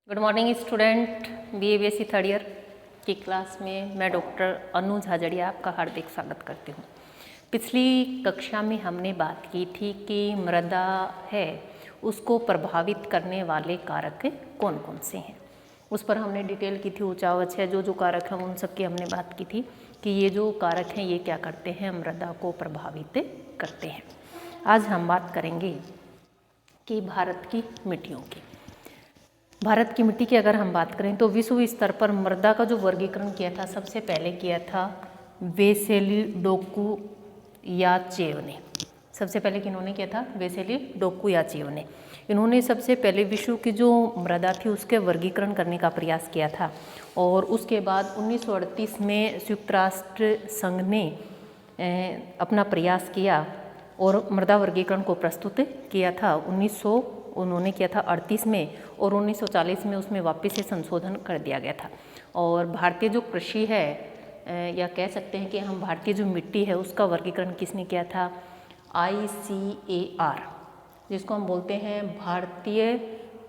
Good morning student, BA-BSc third year की class में मैं डॉक्टर अनु झाझड़िया आपका हार्दिक स्वागत करती हूँ। पिछली कक्षा में हमने बात की थी कि मृदा है उसको प्रभावित करने वाले कारक कौन कौन से हैं। उस पर हमने डिटेल की थी, ऊंचा अवच है जो कारक हैं उन सब की हमने बात की थी कि ये जो कारक हैं ये क्या करते हैं, मृदा को प्रभावित करते हैं। आज हम बात करेंगे कि भारत की मिट्टियों की। भारत की मिट्टी की अगर हम बात करें तो विश्व स्तर पर मृदा का जो वर्गीकरण किया था सबसे पहले किया था वेसेली डोकुयाचेव ने। सबसे पहले किन्होंने किया था? वेसेली डोकुयाचेव ने। इन्होंने सबसे पहले विश्व की जो मृदा थी उसके वर्गीकरण करने का प्रयास किया था और उसके बाद 1938 में संयुक्त राष्ट्र संघ ने अपना प्रयास किया और मृदा वर्गीकरण को प्रस्तुत किया था। उन्होंने किया था 38 में और 1940 में उसमें वापस से संशोधन कर दिया गया था। और भारतीय जो कृषि है या कह सकते हैं कि हम भारतीय जो मिट्टी है उसका वर्गीकरण किसने किया था? ICAR, जिसको हम बोलते हैं भारतीय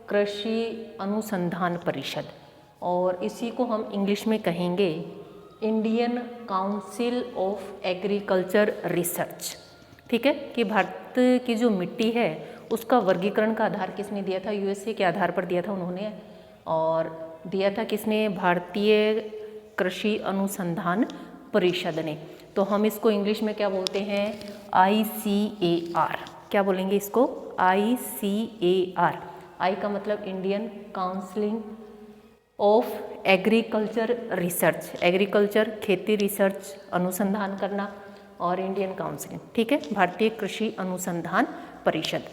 कृषि अनुसंधान परिषद, और इसी को हम इंग्लिश में कहेंगे Indian council of agriculture research. ठीक है, कि भारत की जो मिट्टी है उसका वर्गीकरण का आधार किसने दिया था? USA के आधार पर दिया था उन्होंने, और दिया था किसने? भारतीय कृषि अनुसंधान परिषद ने। तो हम इसको इंग्लिश में क्या बोलते हैं? ICAR। क्या बोलेंगे इसको? ICAR। आई का मतलब Indian counselling of agriculture research, agriculture खेती रिसर्च अनुसंधान करना, और इंडियन काउंसिलिंग, ठीक है, भारतीय कृषि अनुसंधान परिषद।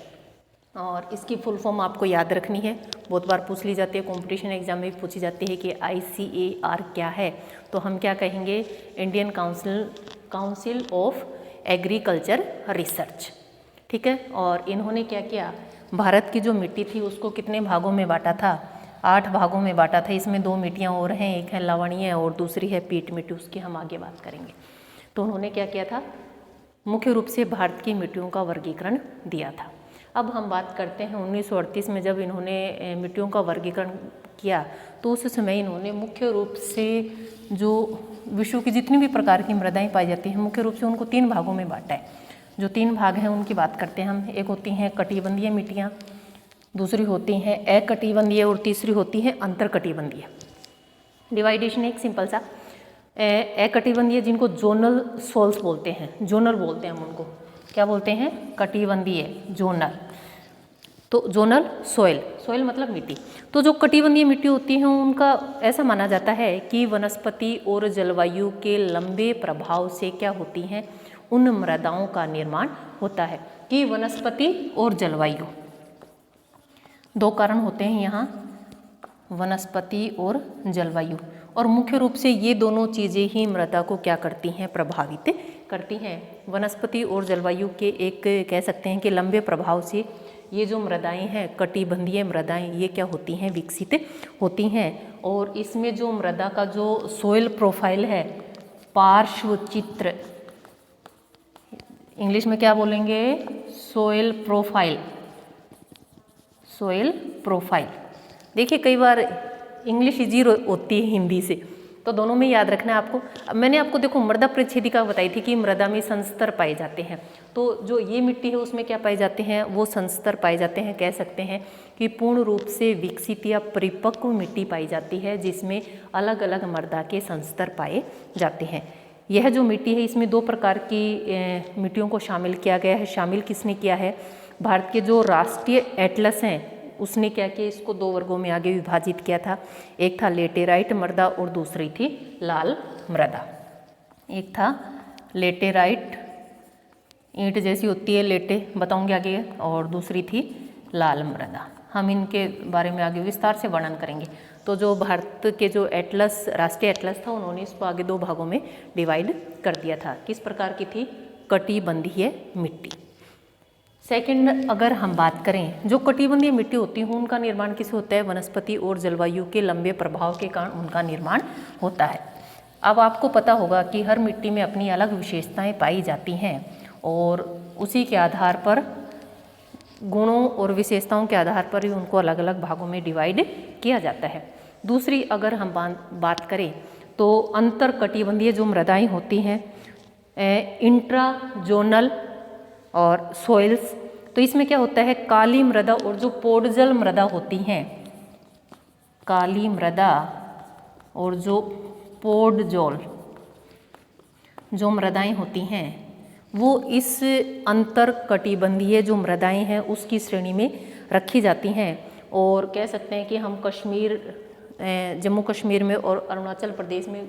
और इसकी फुल फॉर्म आपको याद रखनी है, बहुत बार पूछ ली जाती है, कंपटीशन एग्जाम में भी पूछी जाती है कि ICAR क्या है। तो हम क्या कहेंगे? Indian council of agriculture research. ठीक है, और इन्होंने क्या किया? भारत की जो मिट्टी थी उसको कितने भागों में बांटा था? 8 भागों में बांटा था। इसमें 2 मिट्टियाँ और हैं, एक है लवणीय और दूसरी है पीट मिट्टी, उसकी हम आगे बात करेंगे। तो उन्होंने क्या किया था? मुख्य रूप से भारत की मिट्टियों का वर्गीकरण दिया था। अब हम बात करते हैं 1938 में जब इन्होंने मिट्टियों का वर्गीकरण किया तो उस समय इन्होंने मुख्य रूप से जो विश्व की जितनी भी प्रकार की मृदाएं पाई जाती हैं मुख्य रूप से उनको 3 भागों में बांटा है। जो 3 भाग हैं उनकी बात करते हैं हम। एक होती हैं कटिबंधीय मिट्टियाँ, दूसरी होती हैं अकटिबंधीय और तीसरी होती हैं अंतरकटिबंधीय। डिवाइडेशन एक सिंपल सा, अकटिबंधीय जिनको जोनल सॉल्स बोलते हैं, जोनल बोलते हैं हम उनको, क्या बोलते हैं? कटिबंधीय, जोनल। तो जोनल सॉइल, सॉइल मतलब मिट्टी। तो जो कटिबंधीय मिट्टी होती है उनका ऐसा माना जाता है कि वनस्पति और जलवायु के लंबे प्रभाव से क्या होती हैं? उन मृदाओं का निर्माण होता है। कि वनस्पति और जलवायु, 2 कारण होते हैं यहाँ, वनस्पति और जलवायु, और मुख्य रूप से ये दोनों चीज़ें ही मृदा को क्या करती हैं? प्रभावित करती हैं। वनस्पति और जलवायु के एक कह सकते हैं कि लंबे प्रभाव से ये जो मृदाएं हैं, कटिबंधीय मृदाएं, ये क्या होती हैं? विकसित होती हैं। और इसमें जो मृदा का जो सोइल प्रोफाइल है, पार्श्व चित्र, इंग्लिश में क्या बोलेंगे? Soil profile, soil profile. देखिए कई बार इंग्लिश इजी होती है हिंदी से, तो दोनों में याद रखना है आपको। अब मैंने आपको देखो मृदा परिच्छेदिका बताई थी कि मृदा में संस्तर पाए जाते हैं। तो जो ये मिट्टी है उसमें क्या पाए जाते हैं? वो संस्तर पाए जाते हैं। कह सकते हैं कि पूर्ण रूप से विकसित या परिपक्व मिट्टी पाई जाती है जिसमें अलग अलग मृदा के संस्तर पाए जाते हैं। यह जो मिट्टी है इसमें 2 प्रकार की मिट्टियों को शामिल किया गया है। शामिल किसने किया है? भारत के जो राष्ट्रीय एटलस हैं उसने क्या किया? इसको 2 वर्गों में आगे विभाजित किया था। एक था लेटेराइट मृदा और दूसरी थी लाल मृदा। एक था लेटेराइट, ईंट जैसी होती है, लेटे बताऊंगी आगे, और दूसरी थी लाल मृदा। हम इनके बारे में आगे विस्तार से वर्णन करेंगे। तो जो भारत के जो एटलस, राष्ट्रीय एटलस था, उन्होंने इसको आगे 2 भागों में डिवाइड कर दिया था। किस प्रकार की थी? कटिबंधीय मिट्टी। सेकंड, अगर हम बात करें जो कटिबंधीय मिट्टी होती है उनका निर्माण किसे होता है? वनस्पति और जलवायु के लंबे प्रभाव के कारण उनका निर्माण होता है। अब आपको पता होगा कि हर मिट्टी में अपनी अलग विशेषताएं पाई जाती हैं और उसी के आधार पर गुणों और विशेषताओं के आधार पर ही उनको अलग अलग भागों में डिवाइड किया जाता है। दूसरी अगर हम बात करें तो अंतरकटिबंधीय जो मृदाएं होती हैं इंट्राजोनल और सोइल्स, तो इसमें क्या होता है काली मृदा और जो पोडजल मृदा होती हैं, काली मृदा और जो पोडजोल जो मृदाएं होती हैं वो इस अंतरकटिबंधीय जो मृदाएं हैं उसकी श्रेणी में रखी जाती हैं। और कह सकते हैं कि हम कश्मीर, जम्मू कश्मीर में और अरुणाचल प्रदेश में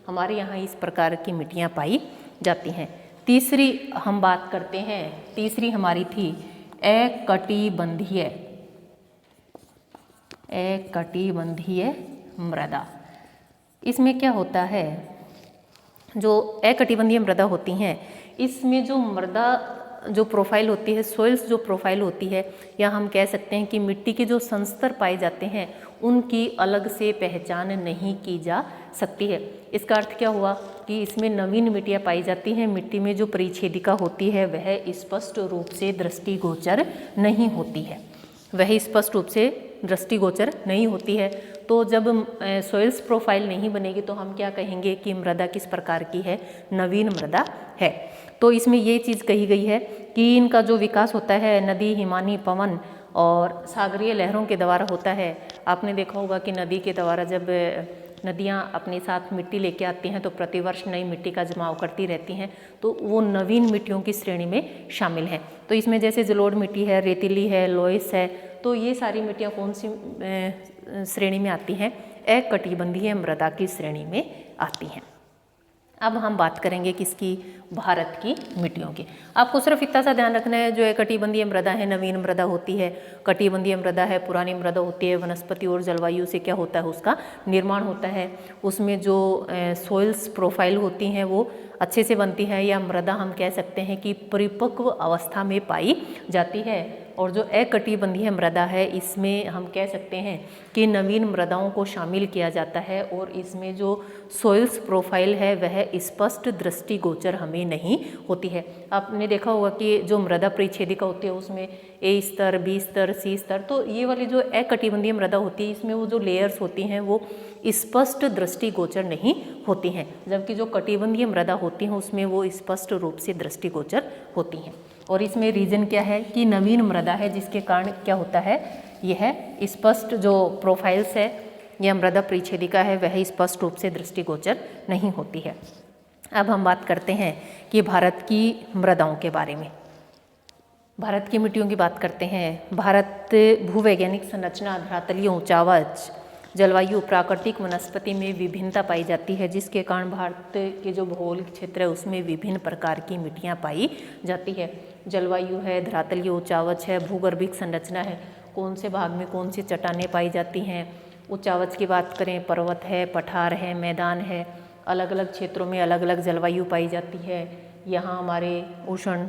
हमारे यहाँ इस प्रकार की मिट्टियाँ पाई जाती हैं। तीसरी हम बात करते हैं, तीसरी हमारी थी अकटिबंधीय मृदा। इसमें क्या होता है, जो अकटिबंधीय मृदा होती हैं इसमें जो मृदा जो प्रोफाइल होती है, सोइल्स जो प्रोफाइल होती है, या हम कह सकते हैं कि मिट्टी के जो संस्तर पाए जाते हैं उनकी अलग से पहचान नहीं की जा सकती है। इसका अर्थ क्या हुआ कि इसमें नवीन मिट्टियाँ पाई जाती हैं, मिट्टी में जो परिच्छेदिका होती है वह स्पष्ट रूप से दृष्टिगोचर नहीं होती है, वह स्पष्ट रूप से दृष्टिगोचर नहीं होती है। तो जब सोइल्स प्रोफाइल नहीं बनेगी तो हम क्या कहेंगे कि मृदा किस प्रकार की है, नवीन मृदा है। तो इसमें ये चीज़ कही गई है कि इनका जो विकास होता है नदी, हिमानी, पवन और सागरीय लहरों के द्वारा होता है। आपने देखा होगा कि नदी के द्वारा जब नदियाँ अपने साथ मिट्टी लेके आती हैं तो प्रतिवर्ष नई मिट्टी का जमाव करती रहती हैं, तो वो नवीन मिट्टियों की श्रेणी में शामिल हैं। तो इसमें जैसे जलोढ़ मिट्टी है, रेतीली है, लोइस है, तो ये सारी मिट्टियाँ कौन सी श्रेणी में आती हैं, अकटिबंधीय मृदा की श्रेणी में आती हैं। अब हम बात करेंगे किसकी, भारत की मिट्टियों की। आपको सिर्फ इतना सा ध्यान रखना है, जो कटिबंधीय मृदा है नवीन मृदा होती है, कटिबंधीय मृदा है पुरानी मृदा होती है। वनस्पति और जलवायु से क्या होता है, उसका निर्माण होता है। उसमें जो सोइल्स प्रोफाइल होती हैं वो अच्छे से बनती है, या मृदा हम कह सकते हैं कि परिपक्व अवस्था में पाई जाती है। और जो अकटिबंधीय मृदा है इसमें हम कह सकते हैं कि नवीन मृदाओं को शामिल किया जाता है, और इसमें जो सोइल्स प्रोफाइल है वह स्पष्ट दृष्टिगोचर हमें नहीं होती है। आपने देखा होगा कि जो मृदा परिच्छेदिका होती है उसमें ए स्तर, बी स्तर, सी स्तर, तो ये वाली जो अकटिबंधीय मृदा होती है इसमें वो जो लेयर्स होती हैं वो स्पष्ट दृष्टिगोचर नहीं होती हैं, जबकि जो कटिबंधीय मृदा होती हैं उसमें वो स्पष्ट रूप से दृष्टिगोचर होती हैं। और इसमें रीजन क्या है कि नवीन मृदा है, जिसके कारण क्या होता है, यह स्पष्ट जो प्रोफाइल्स है या मृदा परिच्छेदिका है वह स्पष्ट रूप से दृष्टिगोचर नहीं होती है। अब हम बात करते हैं कि भारत की मृदाओं के बारे में, भारत की मिट्टियों की बात करते हैं। भारत भूवैज्ञानिक संरचना, धरातलीय ऊंचावच, जलवायु, प्राकृतिक वनस्पति में विभिन्नता पाई जाती है, जिसके कारण भारत के जो भौगोलिक क्षेत्र है उसमें विभिन्न प्रकार की मिट्टियाँ पाई जाती है। जलवायु है, धरातलीय ऊंचावच है, भूगर्भिक संरचना है, कौन से भाग में कौन सी चट्टानें पाई जाती हैं। ऊंचावच की बात करें, पर्वत है, पठार है, मैदान है, अलग अलग क्षेत्रों में अलग अलग जलवायु पाई जाती है। यहाँ हमारे उष्ण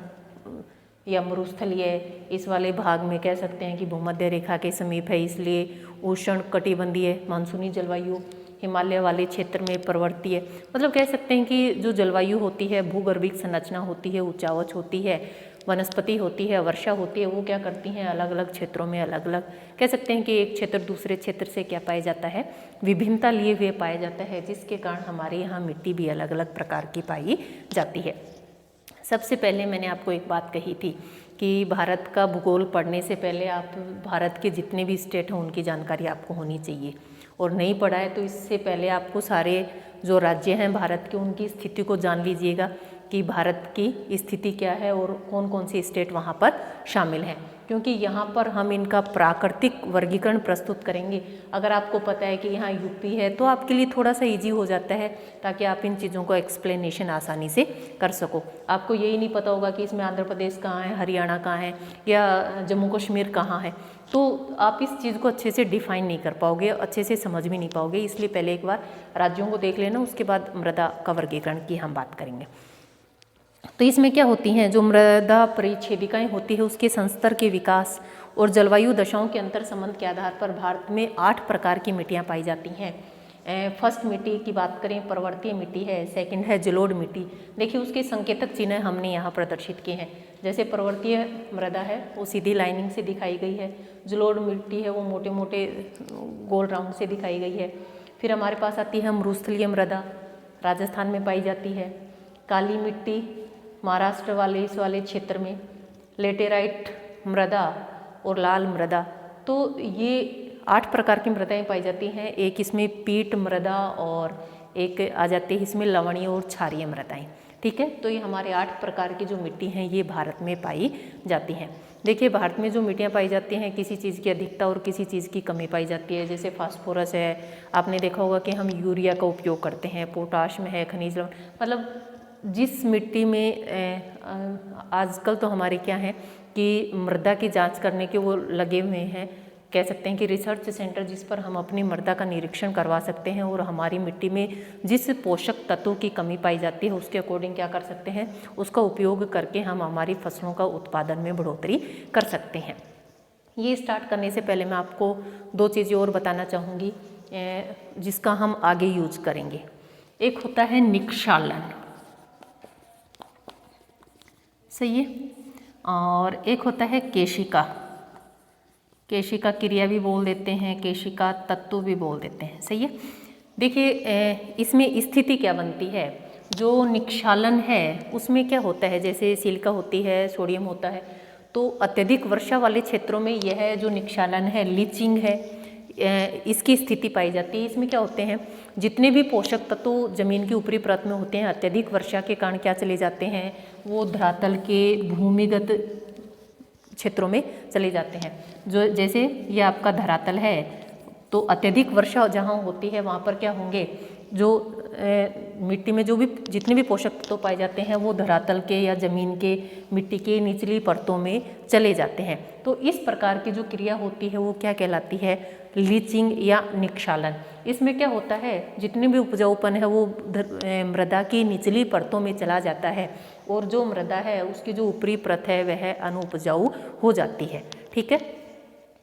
या मरुस्थलीय इस वाले भाग में कह सकते हैं कि भूमध्य रेखा के समीप है, इसलिए उष्ण कटिबंधीय मानसूनी जलवायु। हिमालय वाले क्षेत्र में पर्वतीय, मतलब कह सकते हैं कि जो जलवायु होती है, भूगर्भिक संरचना होती है, ऊंचावच होती है, वनस्पति होती है, वर्षा होती है, वो क्या करती हैं अलग अलग क्षेत्रों में अलग अलग, कह सकते हैं कि एक क्षेत्र दूसरे क्षेत्र से क्या पाया जाता है, विभिन्नता लिए हुए पाया जाता है, जिसके कारण हमारे यहाँ मिट्टी भी अलग अलग प्रकार की पाई जाती है। सबसे पहले मैंने आपको एक बात कही थी कि भारत का भूगोल पढ़ने से पहले आप भारत के जितने भी स्टेट हैं उनकी जानकारी आपको होनी चाहिए, और नहीं पढ़ा है तो इससे पहले आपको सारे जो राज्य हैं भारत के उनकी स्थिति को जान लीजिएगा कि भारत की स्थिति क्या है और कौन कौन सी स्टेट वहाँ पर शामिल हैं, क्योंकि यहाँ पर हम इनका प्राकृतिक वर्गीकरण प्रस्तुत करेंगे। अगर आपको पता है कि यहाँ यूपी है तो आपके लिए थोड़ा सा इजी हो जाता है, ताकि आप इन चीज़ों को एक्सप्लेनेशन आसानी से कर सको। आपको यही नहीं पता होगा कि इसमें आंध्र प्रदेश कहाँ है, हरियाणा कहाँ है, या जम्मू कश्मीर कहाँ है, तो आप इस चीज़ को अच्छे से डिफाइन नहीं कर पाओगे, अच्छे से समझ भी नहीं पाओगे। इसलिए पहले एक बार राज्यों को देख लेना, उसके बाद मृदा का वर्गीकरण की हम बात करेंगे। तो इसमें क्या होती हैं, जो मृदा परिच्छेदिकाएं होती है उसके संस्तर के विकास और जलवायु दशाओं के अंतर संबंध के आधार पर भारत में 8 प्रकार की मिट्टियाँ पाई जाती हैं। फर्स्ट मिट्टी की बात करें, पर्वतीय मिट्टी है। सेकंड है जलोढ़ मिट्टी, देखिए उसके संकेतक चिन्ह हमने यहाँ प्रदर्शित किए हैं। जैसे पर्वतीय मृदा है वो सीधी लाइनिंग से दिखाई गई है, जलोढ़ मिट्टी है वो मोटे मोटे गोल राउंड से दिखाई गई है। फिर हमारे पास आती है मरुस्थलीय मृदा, राजस्थान में पाई जाती है। काली मिट्टी महाराष्ट्र वाले इस वाले क्षेत्र में, लेटेराइट मृदा और लाल मृदा। तो ये 8 प्रकार की मृदाएं पाई जाती हैं। एक इसमें पीट मृदा और एक आ जाती है इसमें लवणीय और क्षारीय मृदाएं। ठीक है, तो ये हमारे 8 प्रकार की जो मिट्टी हैं ये भारत में पाई जाती हैं। देखिए भारत में जो मिट्टियाँ पाई जाती हैं किसी चीज़ की अधिकता और किसी चीज़ की कमी पाई जाती है। जैसे फास्फोरस है, आपने देखा होगा कि हम यूरिया का उपयोग करते हैं, पोटाश में है, खनिज लवण, मतलब जिस मिट्टी में आजकल तो हमारे क्या है कि मृदा की जांच करने के वो लगे हुए हैं, कह सकते हैं कि रिसर्च सेंटर जिस पर हम अपनी मृदा का निरीक्षण करवा सकते हैं और हमारी मिट्टी में जिस पोषक तत्वों की कमी पाई जाती है उसके अकॉर्डिंग क्या कर सकते हैं, उसका उपयोग करके हम हमारी फसलों का उत्पादन में बढ़ोतरी कर सकते हैं। ये स्टार्ट करने से पहले मैं आपको 2 चीज़ें और बताना चाहूँगी जिसका हम आगे यूज करेंगे। एक होता है निक्षालन, सही है, और एक होता है केशिका। केशिका क्रिया भी बोल देते हैं, केशिका तत्व भी बोल देते हैं, सही है। देखिए इसमें स्थिति क्या बनती है, जो निक्षालन है उसमें क्या होता है, जैसे सिलिका होती है, सोडियम होता है, तो अत्यधिक वर्षा वाले क्षेत्रों में यह जो निक्षालन है, लीचिंग है, इसकी स्थिति पाई जाती है। इसमें क्या होते हैं, जितने भी पोषक तत्व जमीन की ऊपरी परत में होते हैं अत्यधिक वर्षा के कारण क्या चले जाते हैं, वो धरातल के भूमिगत क्षेत्रों में चले जाते हैं। जो जैसे ये आपका धरातल है तो अत्यधिक वर्षा जहाँ होती है वहाँ पर क्या होंगे, जो मिट्टी में जो भी जितने भी पोषक तत्व पाए जाते हैं वो धरातल के या ज़मीन के मिट्टी के निचली परतों में चले जाते हैं। तो इस प्रकार की जो क्रिया होती है वो क्या कहलाती है, लीचिंग या निक्षालन। इसमें क्या होता है, जितने भी उपजाऊपन है वो मृदा की निचली परतों में चला जाता है और जो मृदा है उसकी जो ऊपरी परत है वह अनुपजाऊ हो जाती है। ठीक है,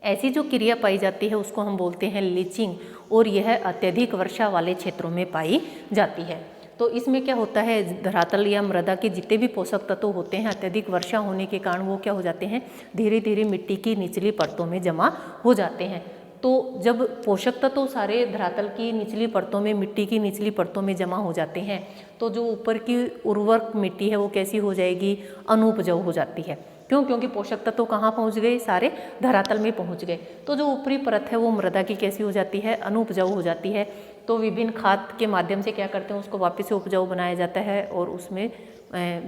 ऐसी जो क्रिया पाई जाती है उसको हम बोलते हैं लीचिंग और यह अत्यधिक वर्षा वाले क्षेत्रों में पाई जाती है। तो इसमें क्या होता है, धरातल या मृदा के जितने भी पोषक तत्व होते हैं अत्यधिक वर्षा होने के कारण वो क्या हो जाते हैं, धीरे धीरे मिट्टी की निचली परतों में जमा हो जाते हैं। तो जब पोषक तत्व सारे धरातल की निचली परतों में, मिट्टी की निचली परतों में जमा हो जाते हैं तो जो ऊपर की उर्वरक मिट्टी है वो कैसी हो जाएगी, अनुपजाऊ हो जाती है। क्यों? क्योंकि पोषक तत्व कहाँ पहुँच गए, सारे धरातल में पहुँच गए। तो जो ऊपरी परत है वो मृदा की कैसी हो जाती है, अनुपजाऊ हो जाती है। तो विभिन्न खाद के माध्यम से क्या करते हैं, उसको वापस से उपजाऊ बनाया जाता है और उसमें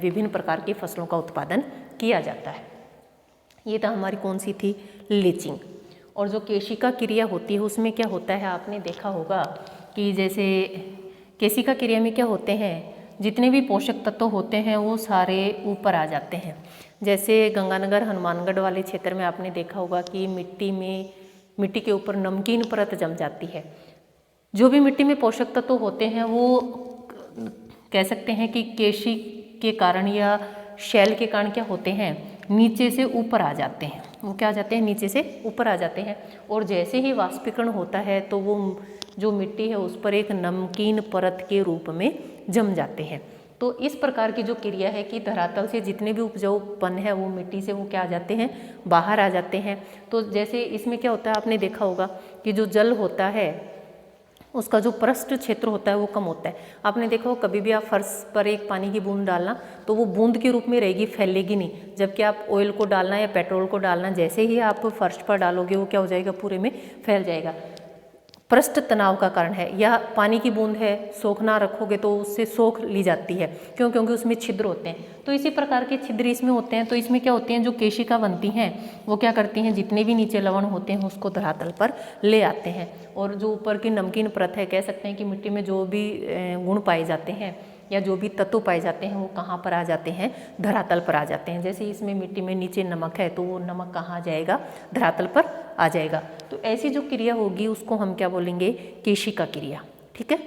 विभिन्न प्रकार की फसलों का उत्पादन किया जाता है। ये तो हमारी कौन सी थी, लीचिंग। और जो केशिका क्रिया होती है उसमें क्या होता है, आपने देखा होगा कि जैसे केशिका क्रिया में क्या होते हैं, जितने भी पोषक तत्व होते हैं वो सारे ऊपर आ जाते हैं। जैसे गंगानगर हनुमानगढ़ वाले क्षेत्र में आपने देखा होगा कि मिट्टी के ऊपर नमकीन परत जम जाती है। जो भी मिट्टी में पोषक तत्व होते हैं वो कह सकते हैं कि केशी के कारण या शैल के कारण क्या होते हैं, नीचे से ऊपर आ जाते हैं। वो क्या आ जाते हैं, नीचे से ऊपर आ जाते हैं और जैसे ही वाष्पीकरण होता है तो वो जो मिट्टी है उस पर एक नमकीन परत के रूप में जम जाते हैं। तो इस प्रकार की जो क्रिया है कि धरातल से जितने भी उपजाऊपन है वो मिट्टी से वो क्या आ जाते हैं, बाहर आ जाते हैं। तो जैसे इसमें क्या होता है, आपने देखा होगा कि जो जल होता है उसका जो पृष्ठ क्षेत्र होता है वो कम होता है। आपने देखा हो कभी भी आप फर्श पर एक पानी की बूंद डालना तो वो बूंद के रूप में रहेगी, फैलेगी नहीं। जबकि आप ऑयल को डालना या पेट्रोल को डालना, जैसे ही आप फर्श पर डालोगे वो क्या हो जाएगा, पूरे में फैल जाएगा। पृष्ठ तनाव का कारण है। या पानी की बूंद है, सोखना रखोगे तो उससे सोख ली जाती है। क्यों? क्योंकि उसमें छिद्र होते हैं। तो इसी प्रकार के छिद्र इसमें होते हैं। तो इसमें क्या होते हैं, जो केशिका बनती हैं वो क्या करती हैं, जितने भी नीचे लवण होते हैं उसको धरातल पर ले आते हैं। और जो ऊपर की नमकीन परत है, कह सकते हैं कि मिट्टी में जो भी गुण पाए जाते हैं या जो भी तत्व पाए जाते हैं वो कहाँ पर आ जाते हैं, धरातल पर आ जाते हैं। जैसे इसमें मिट्टी में नीचे नमक है तो वो नमक कहाँ जाएगा, धरातल पर आ जाएगा। तो ऐसी जो क्रिया होगी उसको हम क्या बोलेंगे, केशिका क्रिया। ठीक है,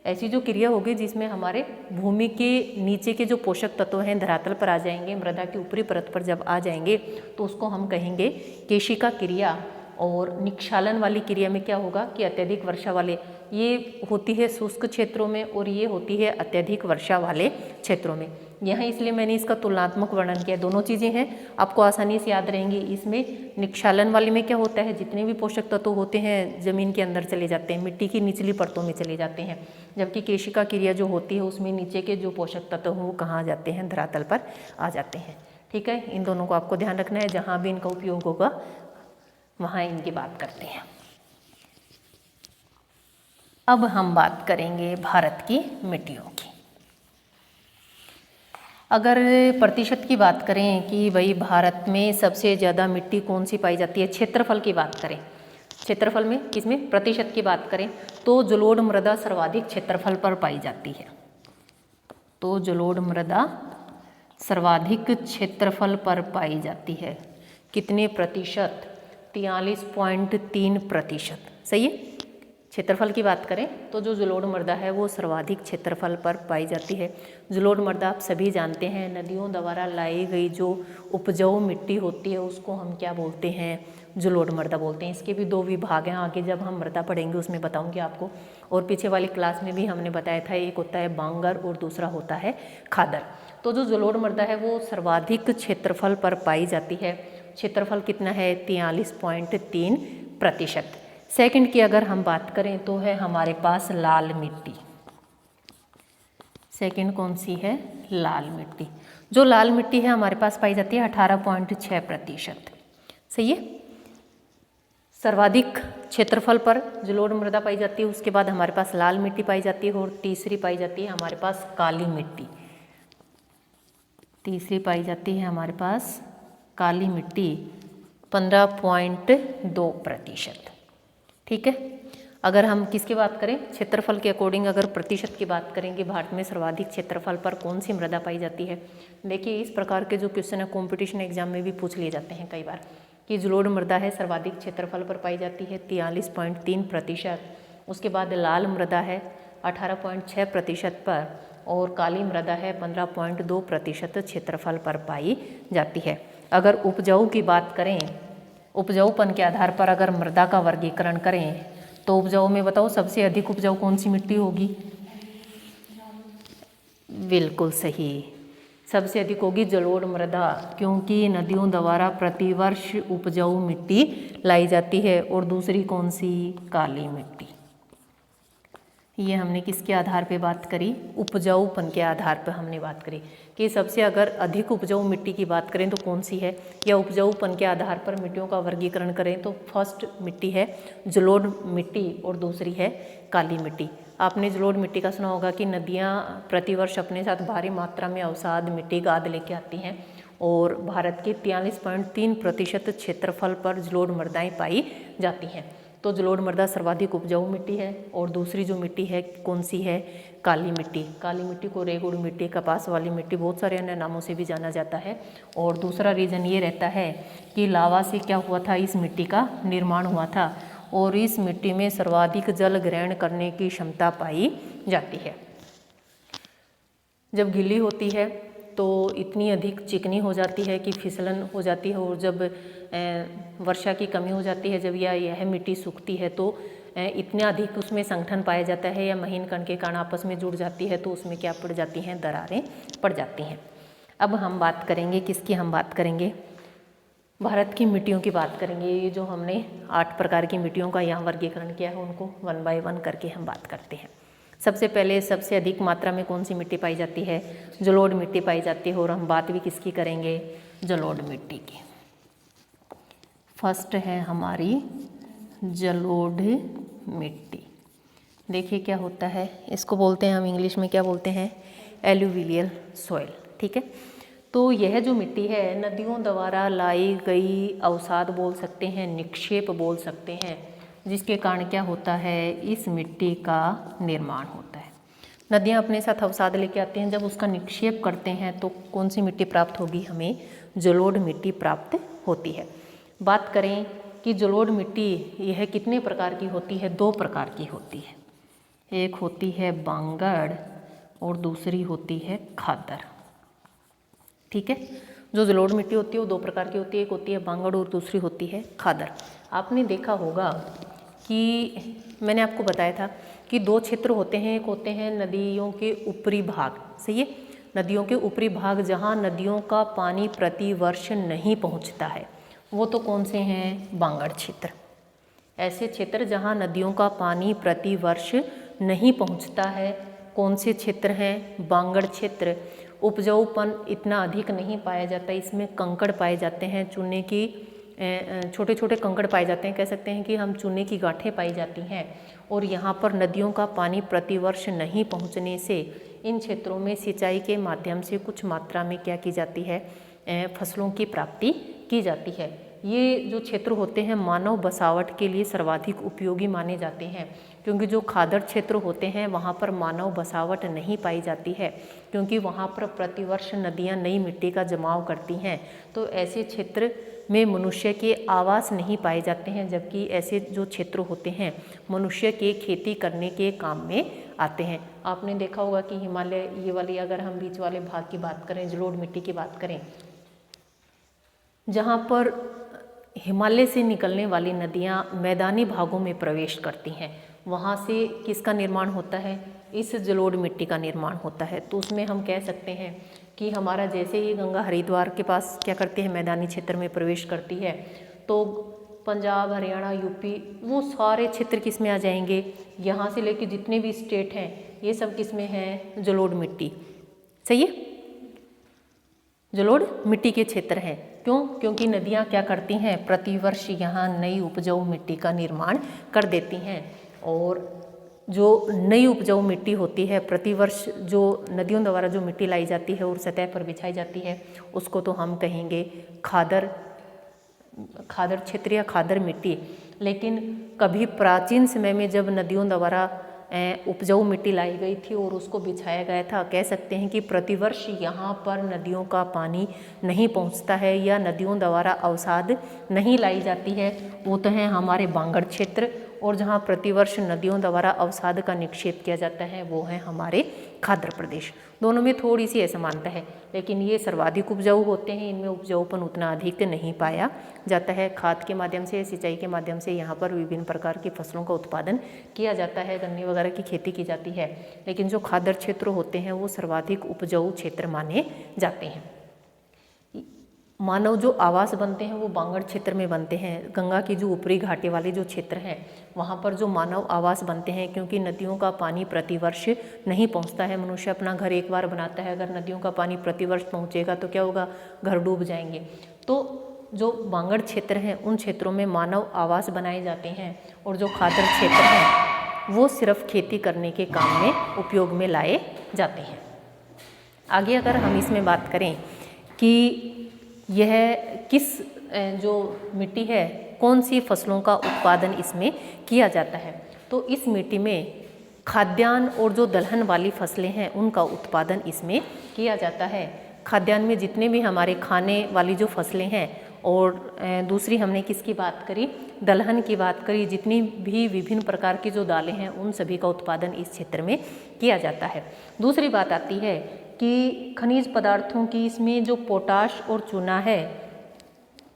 ऐसी जो क्रिया होगी जिसमें हमारे भूमि के नीचे के जो पोषक तत्व हैं धरातल पर आ जाएंगे, मृदा की ऊपरी परत पर जब आ जाएंगे तो उसको हम कहेंगे केशिका क्रिया। और निक्षालन वाली क्रिया में क्या होगा कि अत्यधिक वर्षा वाले, ये होती है शुष्क क्षेत्रों में और ये होती है अत्यधिक वर्षा वाले क्षेत्रों में। यहाँ इसलिए मैंने इसका तुलनात्मक वर्णन किया। दोनों चीज़ें हैं, आपको आसानी से याद रहेंगी। इसमें निक्षालन वाले में क्या होता है, जितने भी पोषक तत्व होते हैं ज़मीन के अंदर चले जाते हैं, मिट्टी की निचली परतों में चले जाते हैं, जबकि केशिका क्रिया जो होती है उसमें नीचे के जो पोषक तत्व हैं वो कहाँ जाते हैं, धरातल पर आ जाते हैं। ठीक है, इन दोनों को आपको ध्यान रखना है, जहाँ भी इनका उपयोग होगा वहाँ इनकी बात करते हैं। अब हम बात करेंगे भारत की मिट्टियों की। अगर प्रतिशत की बात करें कि भाई भारत में सबसे ज़्यादा मिट्टी कौन सी पाई जाती है, क्षेत्रफल की बात करें, क्षेत्रफल में किसमें प्रतिशत की बात करें तो जलोढ़ मृदा सर्वाधिक क्षेत्रफल पर पाई जाती है। तो जलोढ़ मृदा सर्वाधिक क्षेत्रफल पर पाई जाती है। कितने प्रतिशत? 43.3%। सही है। क्षेत्रफल की बात करें तो जो जलोढ़ मृदा है वो सर्वाधिक क्षेत्रफल पर पाई जाती है। जलोढ़ मृदा आप सभी जानते हैं, नदियों द्वारा लाई गई जो उपजाऊ मिट्टी होती है उसको हम क्या बोलते हैं, जलोढ़ मृदा बोलते हैं। इसके भी दो विभाग हैं, आगे जब हम मृदा पढ़ेंगे उसमें बताऊंगी आपको। और पीछे वाली क्लास में भी हमने बताया था, एक होता है बांगर और दूसरा होता है खादर। तो जो जलोढ़ मृदा है वो सर्वाधिक क्षेत्रफल पर पाई जाती है। क्षेत्रफल कितना है? 43.3%। सेकंड की अगर हम बात करें तो है हमारे पास लाल मिट्टी। सेकंड कौन सी है? लाल मिट्टी। जो लाल मिट्टी है हमारे पास पाई जाती है 18.6%। सही है। सर्वाधिक क्षेत्रफल पर जलोढ़ मृदा पाई जाती है, उसके बाद हमारे पास लाल मिट्टी पाई जाती है और तीसरी पाई जाती है हमारे पास काली मिट्टी। तीसरी पाई जाती है हमारे पास काली मिट्टी 15.2%। ठीक है। अगर हम किसकी बात करें, क्षेत्रफल के अकॉर्डिंग अगर प्रतिशत की बात करेंगे, भारत में सर्वाधिक क्षेत्रफल पर कौन सी मृदा पाई जाती है। देखिए इस प्रकार के जो क्वेश्चन है कॉम्पिटिशन एग्जाम में भी पूछ लिए जाते हैं कई बार कि जलोढ़ मृदा है सर्वाधिक क्षेत्रफल पर पाई जाती है 43.3%। उसके बाद लाल मृदा है 18.6% पर और काली मृदा है 15.2% क्षेत्रफल पर पाई जाती है। अगर उपजाऊ की बात करें, उपजाऊपन के आधार पर अगर मृदा का वर्गीकरण करें तो उपजाऊ में बताओ सबसे अधिक उपजाऊ कौन सी मिट्टी होगी? बिल्कुल सही, सबसे अधिक होगी जलोढ़ मृदा, क्योंकि नदियों द्वारा प्रतिवर्ष उपजाऊ मिट्टी लाई जाती है। और दूसरी कौन सी? काली मिट्टी। ये हमने किसके आधार पे बात करी? उपजाऊपन के आधार पर हमने बात करी कि सबसे अगर अधिक उपजाऊ मिट्टी की बात करें तो कौन सी है, या उपजाऊपन के आधार पर मिट्टियों का वर्गीकरण करें तो फर्स्ट मिट्टी है जलोढ़ मिट्टी और दूसरी है काली मिट्टी। आपने जलोढ़ मिट्टी का सुना होगा कि नदियाँ प्रतिवर्ष अपने साथ भारी मात्रा में अवसाद मिट्टी गाद लेके आती हैं और भारत के 43.3% क्षेत्रफल पर जलोढ़ मृदाएँ पाई जाती हैं। तो जलोढ़ मृदा सर्वाधिक उपजाऊ मिट्टी है और दूसरी जो मिट्टी है कौन सी है? काली मिट्टी। काली मिट्टी को रेगुड़ मिट्टी, कपास वाली मिट्टी, बहुत सारे अन्य नामों से भी जाना जाता है। और दूसरा रीज़न ये रहता है कि लावा से क्या हुआ था, इस मिट्टी का निर्माण हुआ था और इस मिट्टी में सर्वाधिक जल ग्रहण करने की क्षमता पाई जाती है। जब गीली होती है तो इतनी अधिक चिकनी हो जाती है कि फिसलन हो जाती है और जब वर्षा की कमी हो जाती है, जब यह मिट्टी सूखती है तो इतना अधिक उसमें संगठन पाया जाता है या महीन कण के कण आपस में जुड़ जाती है तो उसमें क्या पड़ जाती हैं? दरारें पड़ जाती हैं। अब हम बात करेंगे किसकी? हम बात करेंगे भारत की मिट्टियों की बात करेंगे। ये जो हमने 8 प्रकार की मिट्टियों का यहाँ वर्गीकरण किया है उनको 1 बाय 1 करके हम बात करते हैं। सबसे पहले सबसे अधिक मात्रा में कौन सी मिट्टी पाई जाती है? जलोढ़ मिट्टी पाई जाती है और हम बात भी किसकी करेंगे? जलोढ़ मिट्टी की। फर्स्ट है हमारी जलोढ़ मिट्टी। देखिए क्या होता है, इसको बोलते हैं हम इंग्लिश में क्या बोलते हैं? Alluvial soil. ठीक है। तो यह जो मिट्टी है नदियों द्वारा लाई गई अवसाद बोल सकते हैं, निक्षेप बोल सकते हैं, जिसके कारण क्या होता है? इस मिट्टी का निर्माण होता है। नदियाँ अपने साथ अवसाद लेके आते हैं, जब उसका निक्षेप करते हैं तो कौन सी मिट्टी प्राप्त होगी? हमें जलोढ़ मिट्टी प्राप्त होती है। बात करें कि जलोढ़ मिट्टी यह कितने प्रकार की होती है? 2 प्रकार की होती है। एक होती है बांगड़ और दूसरी होती है खादर। ठीक है। जो जलोढ़ मिट्टी होती है वो 2 प्रकार की होती है, एक होती है बांगड़ और दूसरी होती है खादर। आपने देखा होगा कि मैंने आपको बताया था कि 2 क्षेत्र होते हैं, एक होते हैं नदियों के ऊपरी भाग, सही है, नदियों के ऊपरी भाग जहाँ नदियों का पानी प्रतिवर्ष नहीं पहुँचता है, वो तो कौन से हैं? बांगड़ क्षेत्र। ऐसे क्षेत्र जहाँ नदियों का पानी प्रतिवर्ष नहीं पहुँचता है, कौन से क्षेत्र हैं? बांगड़ क्षेत्र। उपजाऊपन इतना अधिक नहीं पाया जाता, इसमें कंकड़ पाए जाते हैं, चूने की छोटे छोटे कंकड़ पाए जाते हैं, कह सकते हैं कि हम चूने की गांठें पाई जाती हैं। और यहाँ पर नदियों का पानी प्रतिवर्ष नहीं पहुँचने से इन क्षेत्रों में सिंचाई के माध्यम से कुछ मात्रा में क्या की जाती है? फसलों की प्राप्ति की जाती है। ये जो क्षेत्र होते हैं मानव बसावट के लिए सर्वाधिक उपयोगी माने जाते हैं, क्योंकि जो खादर क्षेत्र होते हैं वहाँ पर मानव बसावट नहीं पाई जाती है, क्योंकि वहाँ पर प्रतिवर्ष नदियाँ नई मिट्टी का जमाव करती हैं। तो ऐसे क्षेत्र में मनुष्य के आवास नहीं पाए जाते हैं, जबकि ऐसे जो क्षेत्र होते हैं मनुष्य के खेती करने के काम में आते हैं। आपने देखा होगा कि हिमालय, ये वाली अगर हम बीच वाले भाग की बात करें, जलोढ़ मिट्टी की बात करें, जहाँ पर हिमालय से निकलने वाली नदियाँ मैदानी भागों में प्रवेश करती हैं, वहाँ से किसका निर्माण होता है? इस जलोढ़ मिट्टी का निर्माण होता है। तो उसमें हम कह सकते हैं कि हमारा जैसे ही गंगा हरिद्वार के पास क्या करती है? मैदानी क्षेत्र में प्रवेश करती है, तो पंजाब, हरियाणा, यूपी, वो सारे क्षेत्र किस में आ जाएंगे? यहाँ से लेके जितने भी स्टेट हैं ये सब किस में हैं? जलोढ़ मिट्टी। सही है, जलोढ़ मिट्टी के क्षेत्र हैं। क्यों? क्योंकि नदियाँ क्या करती हैं? प्रतिवर्ष यहाँ नई उपजाऊ मिट्टी का निर्माण कर देती हैं। और जो नई उपजाऊ मिट्टी होती है, प्रतिवर्ष जो नदियों द्वारा जो मिट्टी लाई जाती है और सतह पर बिछाई जाती है, उसको तो हम कहेंगे खादर क्षेत्र या खादर मिट्टी। लेकिन कभी प्राचीन समय में जब नदियों द्वारा उपजाऊ मिट्टी लाई गई थी और उसको बिछाया गया था, कह सकते हैं कि प्रतिवर्ष यहाँ पर नदियों का पानी नहीं पहुँचता है या नदियों द्वारा अवसाद नहीं लाई जाती है, वो तो है हमारे बांगड़ क्षेत्र। और जहाँ प्रतिवर्ष नदियों द्वारा अवसाद का निक्षेप किया जाता है वो है हमारे खादर प्रदेश। दोनों में थोड़ी सी असमानता है, लेकिन ये सर्वाधिक उपजाऊ होते हैं, इनमें उपजाऊपन उतना अधिक नहीं पाया जाता है। खाद के माध्यम से, सिंचाई के माध्यम से यहाँ पर विभिन्न प्रकार की फसलों का उत्पादन किया जाता है, गन्ने वगैरह की खेती की जाती है, लेकिन जो खादर क्षेत्र होते हैं वो सर्वाधिक उपजाऊ क्षेत्र माने जाते हैं। मानव जो आवास बनते हैं वो बांगड़ क्षेत्र में बनते हैं। गंगा की जो ऊपरी घाटी वाले जो क्षेत्र हैं वहाँ पर जो मानव आवास बनते हैं, क्योंकि नदियों का पानी प्रतिवर्ष नहीं पहुँचता है। मनुष्य अपना घर एक बार बनाता है, अगर नदियों का पानी प्रतिवर्ष पहुँचेगा तो क्या होगा? घर डूब जाएंगे। तो जो बांगड़ क्षेत्र हैं उन क्षेत्रों में मानव आवास बनाए जाते हैं, और जो खादर क्षेत्र हैं वो सिर्फ खेती करने के काम में उपयोग में लाए जाते हैं। आगे अगर हम इसमें बात करें कि यह किस जो मिट्टी है कौन सी फसलों का उत्पादन इसमें किया जाता है, तो इस मिट्टी में खाद्यान्न और जो दलहन वाली फसलें हैं उनका उत्पादन इसमें किया जाता है। खाद्यान्न में जितने भी हमारे खाने वाली जो फसलें हैं, और दूसरी हमने किसकी बात करी? दलहन की बात करी। जितनी भी विभिन्न प्रकार की जो दालें हैं उन सभी का उत्पादन इस क्षेत्र में किया जाता है। दूसरी बात आती है कि खनिज पदार्थों की इसमें जो पोटाश और चूना है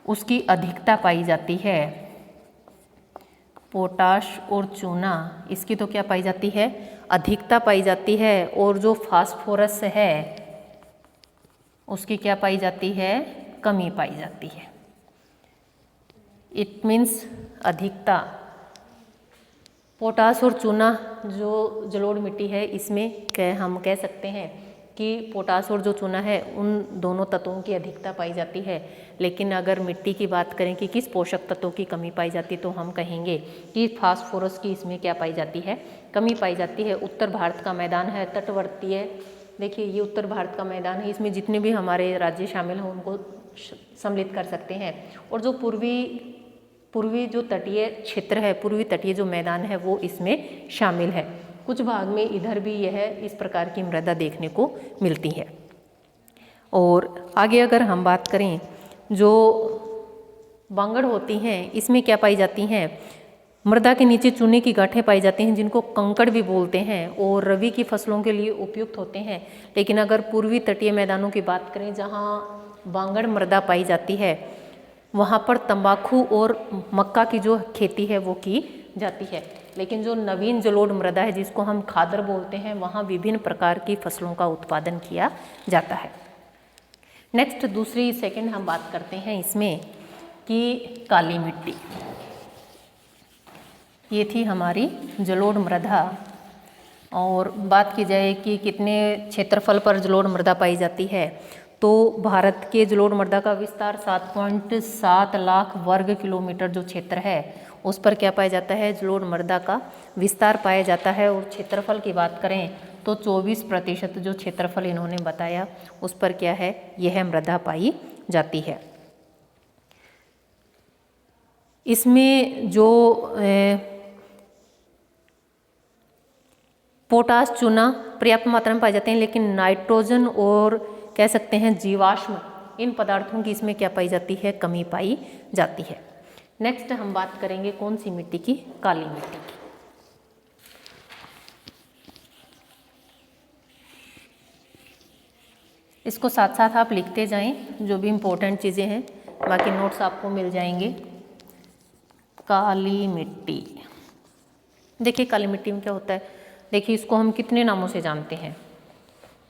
उसकी अधिकता पाई जाती है। पोटाश और चूना इसकी तो क्या पाई जाती है? अधिकता पाई जाती है। और जो फास्फोरस है उसकी क्या पाई जाती है? कमी पाई जाती है। इट मीन्स अधिकता। पोटाश और चूना जो जलोढ़ मिट्टी है इसमें हम कह सकते हैं कि पोटाश और जो चूना है उन दोनों तत्वों की अधिकता पाई जाती है। लेकिन अगर मिट्टी की बात करें कि किस पोषक तत्वों की कमी पाई जाती है, तो हम कहेंगे कि फास्फोरस की इसमें क्या पाई जाती है? कमी पाई जाती है। उत्तर भारत का मैदान है तटवर्तीय, देखिए ये उत्तर भारत का मैदान है, इसमें जितने भी हमारे राज्य शामिल हैं उनको सम्मिलित कर सकते हैं। और जो पूर्वी जो तटीय क्षेत्र है, पूर्वी तटीय जो मैदान है वो इसमें शामिल है। कुछ भाग में इधर भी यह इस प्रकार की मृदा देखने को मिलती है। और आगे अगर हम बात करें, जो बांगड़ होती हैं इसमें क्या पाई जाती हैं? मृदा के नीचे चूने की गांठें पाई जाती हैं जिनको कंकड़ भी बोलते हैं, और रबी की फसलों के लिए उपयुक्त होते हैं। लेकिन अगर पूर्वी तटीय मैदानों की बात करें जहाँ बांगड़ मृदा पाई जाती है वहाँ पर तंबाकू और मक्का की जो खेती है वो की जाती है। लेकिन जो नवीन जलोढ़ मृदा है जिसको हम खादर बोलते हैं, वहाँ विभिन्न प्रकार की फसलों का उत्पादन किया जाता है। नेक्स्ट सेकंड हम बात करते हैं इसमें कि काली मिट्टी। ये थी हमारी जलोढ़ मृदा, और बात की जाए कि कितने क्षेत्रफल पर जलोढ़ मृदा पाई जाती है, तो भारत के जलोढ़ मृदा का विस्तार 7.7 लाख वर्ग किलोमीटर जो क्षेत्र है उस पर क्या पाया जाता है, जलोढ़ मृदा का विस्तार पाया जाता है। और क्षेत्रफल की बात करें तो 24% जो क्षेत्रफल इन्होंने बताया उस पर क्या है, यह मृदा पाई जाती है। इसमें जो पोटाश चूना पर्याप्त मात्रा में पाए जाते हैं, लेकिन नाइट्रोजन और कह सकते हैं जीवाश्म इन पदार्थों की इसमें क्या पाई जाती है, कमी पाई जाती है। नेक्स्ट हम बात करेंगे कौन सी मिट्टी की, काली मिट्टी की। इसको साथ साथ आप लिखते जाएं, जो भी इम्पोर्टेंट चीज़ें हैं, बाकी नोट्स आपको मिल जाएंगे। काली मिट्टी, देखिए काली मिट्टी में क्या होता है, देखिए इसको हम कितने नामों से जानते हैं,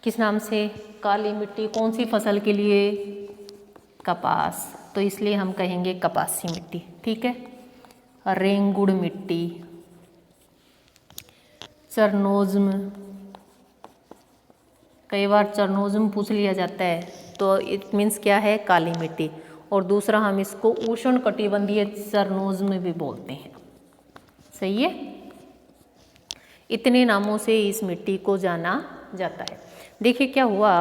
किस नाम से, काली मिट्टी कौन सी फसल के लिए, कपास, तो इसलिए हम कहेंगे कपासी मिट्टी, ठीक है। रेंगुड़ मिट्टी, चरनोज्म, कई बार चरनोज्म पूछ लिया जाता है तो इट मीन्स क्या है, काली मिट्टी। और दूसरा हम इसको उष्ण कटिबंधीय चरनोज्म भी बोलते हैं, सही है। इतने नामों से इस मिट्टी को जाना जाता है। देखिए क्या हुआ,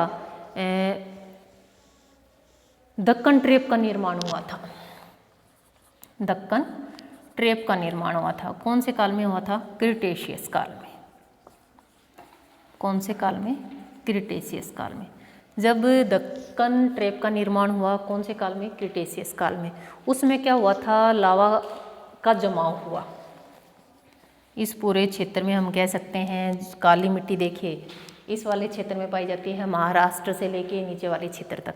दक्कन ट्रेप का निर्माण हुआ था, दक्कन ट्रेप का निर्माण हुआ था, कौन से काल में हुआ था, क्रिटेशियस काल में। कौन से काल में, क्रिटेशियस काल में। जब दक्कन ट्रेप का निर्माण हुआ कौन से काल में, क्रिटेशियस काल में, उसमें क्या हुआ था, लावा का जमाव हुआ। इस पूरे क्षेत्र में हम कह सकते हैं काली मिट्टी, देखिए इस वाले क्षेत्र में पाई जाती है, महाराष्ट्र से लेके नीचे वाले क्षेत्र तक।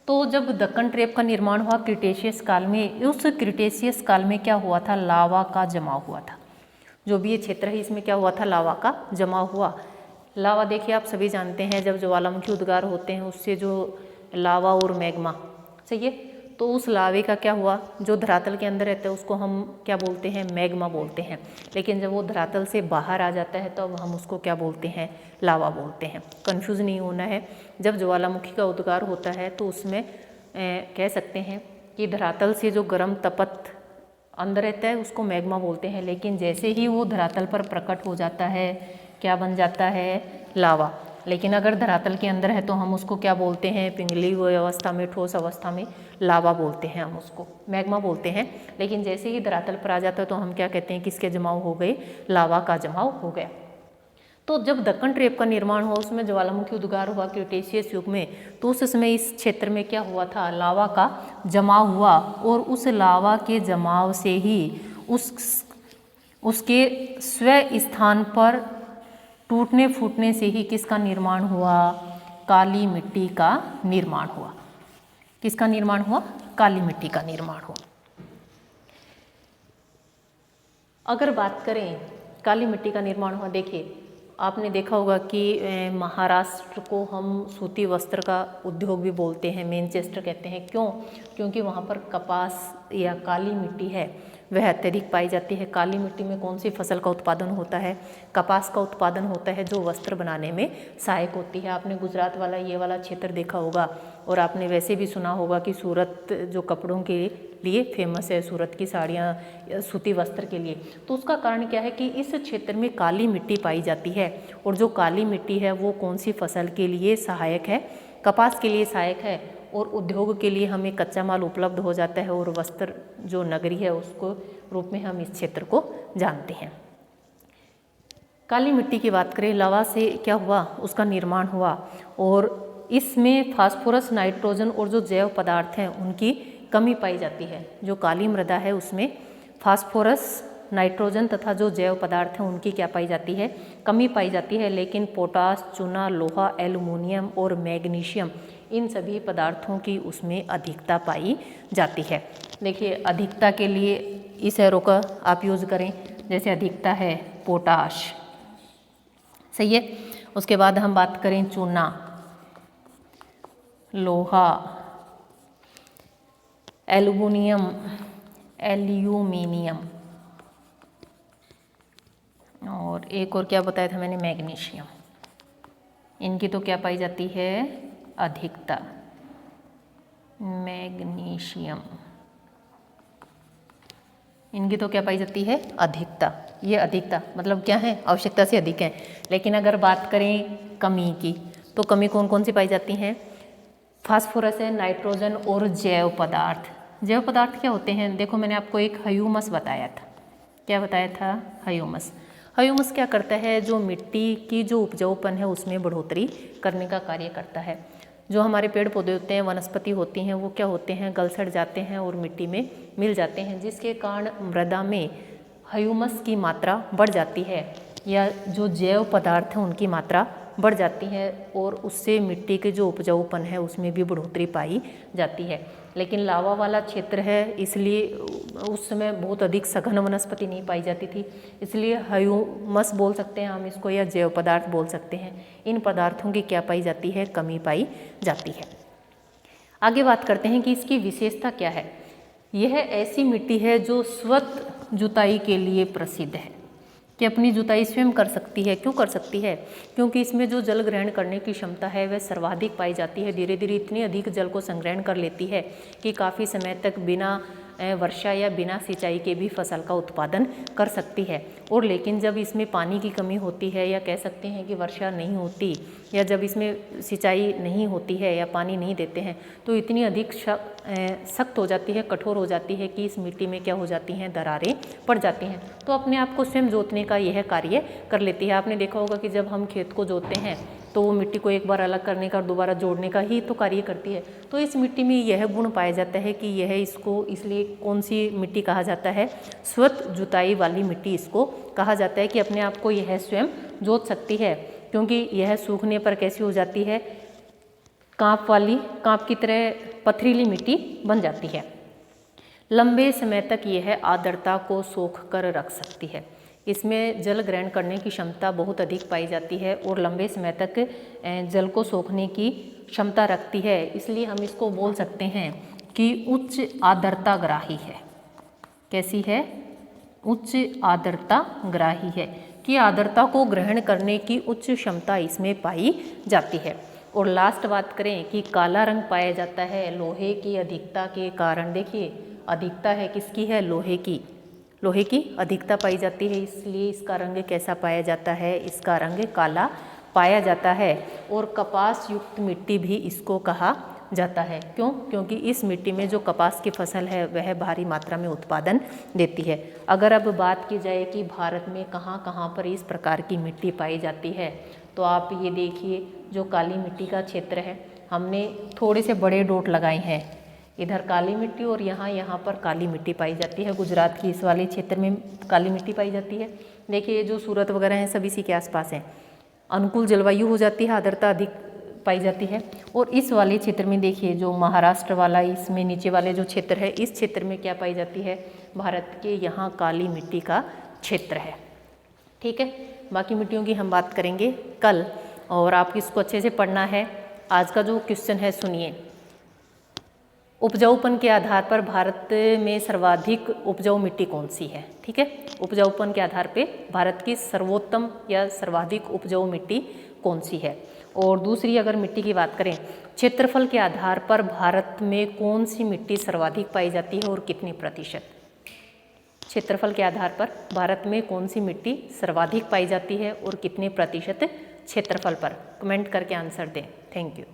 तो जब दक्कन ट्रेप का निर्माण हुआ क्रिटेशियस काल में, उस क्रिटेशियस काल में क्या हुआ था, लावा का जमाव हुआ था। जो भी ये क्षेत्र है इसमें क्या हुआ था, लावा का जमाव हुआ। लावा देखिए आप सभी जानते हैं, जब ज्वालामुखी उद्गार होते हैं उससे जो लावा और मैग्मा, सही है, तो उस लावे का क्या हुआ, जो धरातल के अंदर रहता है उसको हम क्या बोलते हैं, मैग्मा बोलते हैं। लेकिन जब वो धरातल से बाहर आ जाता है तो अब हम उसको क्या बोलते हैं, लावा बोलते हैं। कंफ्यूज नहीं होना है। जब ज्वालामुखी का उद्गार होता है तो उसमें कह सकते हैं कि धरातल से जो गर्म तपत अंदर रहता है उसको मैग्मा बोलते हैं, लेकिन जैसे ही वो धरातल पर प्रकट हो जाता है क्या बन जाता है, लावा। लेकिन अगर धरातल के अंदर है तो हम उसको क्या बोलते हैं, पिंगली हुई अवस्था में, ठोस अवस्था में लावा बोलते हैं, हम उसको मैग्मा बोलते हैं। लेकिन जैसे ही धरातल पर आ जाता है तो हम क्या कहते हैं, किसके जमाव हो गए, लावा का जमाव हो गया। तो जब दक्कन ट्रेप का निर्माण हुआ उसमें ज्वालामुखी उद्गार हुआ क्रिटेशियस युग में, तो उस समय इस क्षेत्र में क्या हुआ था, लावा का जमाव हुआ। और उस लावा के जमाव से ही उसके स्व स्थान पर टूटने फूटने से ही किसका निर्माण हुआ, काली मिट्टी का निर्माण हुआ। किसका निर्माण हुआ, काली मिट्टी का निर्माण हुआ। अगर बात करें काली मिट्टी का निर्माण हुआ, देखिए आपने देखा होगा कि महाराष्ट्र को हम सूती वस्त्र का उद्योग भी बोलते हैं, मैनचेस्टर कहते हैं। क्यों, क्योंकि वहाँ पर कपास या काली मिट्टी है वह अत्यधिक पाई जाती है। काली मिट्टी में कौन सी फसल का उत्पादन होता है, कपास का उत्पादन होता है, जो वस्त्र बनाने में सहायक होती है। आपने गुजरात वाला ये वाला क्षेत्र देखा होगा, और आपने वैसे भी सुना होगा कि सूरत जो कपड़ों के लिए फेमस है, सूरत की साड़ियाँ सूती वस्त्र के लिए। तो उसका कारण क्या है कि इस क्षेत्र में काली मिट्टी पाई जाती है, और जो काली मिट्टी है वो कौन सी फसल के लिए सहायक है, कपास के लिए सहायक है, और उद्योग के लिए हमें कच्चा माल उपलब्ध हो जाता है, और वस्त्र जो नगरी है उसको रूप में हम इस क्षेत्र को जानते हैं। काली मिट्टी की बात करें, लावा से क्या हुआ, उसका निर्माण हुआ, और इसमें फास्फोरस, नाइट्रोजन और जो जैव पदार्थ हैं उनकी कमी पाई जाती है। जो काली मृदा है उसमें फास्फोरस, नाइट्रोजन तथा जो जैव पदार्थ हैं उनकी क्या पाई जाती है, कमी पाई जाती है। लेकिन पोटास, चूना, लोहा, एल्युमिनियम और मैग्नीशियम इन सभी पदार्थों की उसमें अधिकता पाई जाती है। देखिए अधिकता के लिए इस एरो का आप यूज़ करें जैसे अधिकता है पोटाश, सही है। उसके बाद हम बात करें चूना, लोहा, एल्युमिनियम, और एक और क्या बताया था मैंने, मैग्नीशियम। इनकी तो क्या पाई जाती है, अधिकता, मैग्नीशियम, इनकी तो क्या पाई जाती है, अधिकता। ये अधिकता मतलब क्या है, आवश्यकता से अधिक है। लेकिन अगर बात करें कमी की, तो कमी कौन कौन सी पाई जाती हैं, फास्फोरस है, नाइट्रोजन और जैव पदार्थ। जैव पदार्थ क्या होते हैं, देखो मैंने आपको एक ह्यूमस बताया था। क्या बताया था, ह्यूमस। ह्यूमस क्या करता है, जो मिट्टी की जो उपजाऊपन है उसमें बढ़ोतरी करने का कार्य करता है। जो हमारे पेड़ पौधे होते हैं, वनस्पति होती हैं, वो क्या होते हैं, गल सड़ जाते हैं और मिट्टी में मिल जाते हैं, जिसके कारण मृदा में ह्यूमस की मात्रा बढ़ जाती है, या जो जैव पदार्थ हैं उनकी मात्रा बढ़ जाती है, और उससे मिट्टी के जो उपजाऊपन है उसमें भी बढ़ोतरी पाई जाती है। लेकिन लावा वाला क्षेत्र है, इसलिए उस समय बहुत अधिक सघन वनस्पति नहीं पाई जाती थी, इसलिए ह्यूमस बोल सकते हैं हम इसको, या जैव पदार्थ बोल सकते हैं। इन पदार्थों की क्या पाई जाती है, कमी पाई जाती है। आगे बात करते हैं कि इसकी विशेषता क्या है। यह ऐसी मिट्टी है जो स्वतः जुताई के लिए प्रसिद्ध है, कि अपनी जुताई स्वयं कर सकती है। क्यों कर सकती है, क्योंकि इसमें जो जल ग्रहण करने की क्षमता है वह सर्वाधिक पाई जाती है। धीरे धीरे इतनी अधिक जल को संग्रहण कर लेती है कि काफ़ी समय तक बिना वर्षा या बिना सिंचाई के भी फसल का उत्पादन कर सकती है। और लेकिन जब इसमें पानी की कमी होती है, या कह सकते हैं कि वर्षा नहीं होती, या जब इसमें सिंचाई नहीं होती है या पानी नहीं देते हैं, तो इतनी अधिक सख्त हो जाती है, कठोर हो जाती है कि इस मिट्टी में क्या हो जाती हैं, दरारें पड़ जाती हैं। तो अपने आप को स्वयं जोतने का यह कार्य कर लेती है। आपने देखा होगा कि जब हम खेत को जोतते हैं तो वो मिट्टी को एक बार अलग करने का और दोबारा जोड़ने का ही तो कार्य करती है। तो इस मिट्टी में यह गुण पाया जाता है कि यह इसको इसलिए कौन सी मिट्टी कहा जाता है, स्वतः जुताई वाली मिट्टी इसको कहा जाता है, कि अपने आप को यह स्वयं जोत सकती है। क्योंकि यह सूखने पर कैसी हो जाती है, कांप की तरह पथरीली मिट्टी बन जाती है। लंबे समय तक यह आर्द्रता को सोख कर रख सकती है। इसमें जल ग्रहण करने की क्षमता बहुत अधिक पाई जाती है और लंबे समय तक जल को सोखने की क्षमता रखती है। इसलिए हम इसको बोल सकते हैं कि उच्च आर्द्रता ग्राही है। कैसी है, उच्च आर्द्रता ग्राही है, कि आर्द्रता को ग्रहण करने की उच्च क्षमता इसमें पाई जाती है। और लास्ट बात करें कि काला रंग पाया जाता है लोहे की अधिकता के कारण। देखिए अधिकता है किसकी है, लोहे की अधिकता पाई जाती है, इसलिए इसका रंग कैसा पाया जाता है, इसका रंग काला पाया जाता है। और कपास युक्त मिट्टी भी इसको कहा जाता है। क्यों, क्योंकि इस मिट्टी में जो कपास की फसल है वह भारी मात्रा में उत्पादन देती है। अगर अब बात की जाए कि भारत में कहाँ कहाँ पर इस प्रकार की मिट्टी पाई जाती है, तो आप ये देखिए जो काली मिट्टी का क्षेत्र है, हमने थोड़े से बड़े डॉट लगाए हैं, इधर काली मिट्टी और यहाँ पर काली मिट्टी पाई जाती है। गुजरात की इस वाले क्षेत्र में काली मिट्टी पाई जाती है। देखिए जो सूरत वगैरह हैं सब इसी के आसपास हैं, अनुकूल जलवायु हो जाती है, आर्द्रता अधिक पाई जाती है। और इस वाले क्षेत्र में देखिए जो महाराष्ट्र वाला, इसमें नीचे वाले जो क्षेत्र है, इस क्षेत्र में क्या पाई जाती है, भारत के यहाँ काली मिट्टी का क्षेत्र है। ठीक है, बाकी मिट्टियों की हम बात करेंगे कल, और आप इसको अच्छे से पढ़ना है। आज का जो क्वेश्चन है सुनिए, उपजाऊपन के आधार पर भारत में सर्वाधिक उपजाऊ मिट्टी कौन सी है। ठीक है, उपजाऊपन के आधार पे भारत की सर्वोत्तम या सर्वाधिक उपजाऊ मिट्टी कौन सी है। और दूसरी अगर मिट्टी की बात करें, क्षेत्रफल के आधार पर भारत में कौन सी मिट्टी सर्वाधिक पाई जाती है और कितनी प्रतिशत। क्षेत्रफल के आधार पर भारत में कौन सी मिट्टी सर्वाधिक पाई जाती है और कितने प्रतिशत क्षेत्रफल पर। कमेंट करके आंसर दें। Thank you.